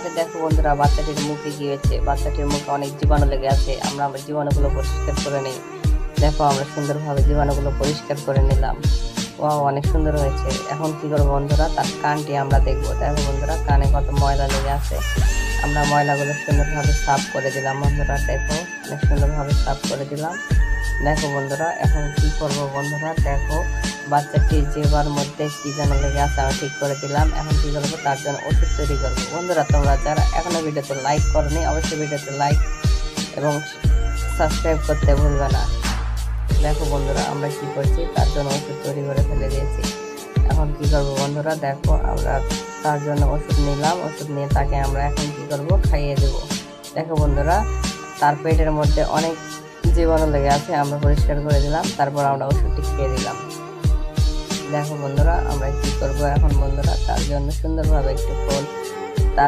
তাহলে দেখো বন্ধুরা, বাচ্চাটির মুখে কি হয়েছে। বাচ্চাটির মুখে অনেক জীবাণু লেগে আছে। আমরা আমার জীবাণুগুলো পরিষ্কার করে নিই। দেখো, আমরা সুন্দরভাবে জীবাণুগুলো পরিষ্কার করে নিলাম। ও অনেক সুন্দর হয়েছে। এখন কি করবো বন্ধুরা, তার কানটি আমরা দেখবো। দেখো বন্ধুরা, কানে কত ময়লা লেগে আছে। আমরা ময়লাগুলো সুন্দরভাবে সাফ করে দিলাম বন্ধুরা। দেখো, অনেক সুন্দরভাবে সাফ করে দিলাম। দেখো বন্ধুরা, এখন কি করব বন্ধুরা, দেখো বাচ্চাটির জিহ্বার মধ্যে কি যেন লেগে আছে, আমি ঠিক করে দিলাম। এখন কি করবো, তার জন্য ওষুধ তৈরি করবো। বন্ধুরা, তোমরা যারা এখনো ভিডিওতে লাইক করনি, অবশ্যই ভিডিওতে লাইক এবং সাবস্ক্রাইব করতে ভুলবে না। দেখো বন্ধুরা, আমরা কি করছি, তার জন্য ওষুধ তৈরি করে ফেলে দিয়েছি। এখন কি করবো বন্ধুরা, দেখো আমরা তার জন্য ওষুধ নিলাম। ওষুধ নিয়ে তাকে আমরা এখন কি করবো, খাইয়ে দেবো। দেখো বন্ধুরা, তার পেটের মধ্যে অনেক জীবাণু লেগে আছে, আমরা পরিষ্কার করে দিলাম। তারপর আমরা ওষুধটি খেয়ে দিলাম। দেখো বন্ধুরা, আমরা কি করবো এখন বন্ধুরা, তার জন্য সুন্দরভাবে একটি ফল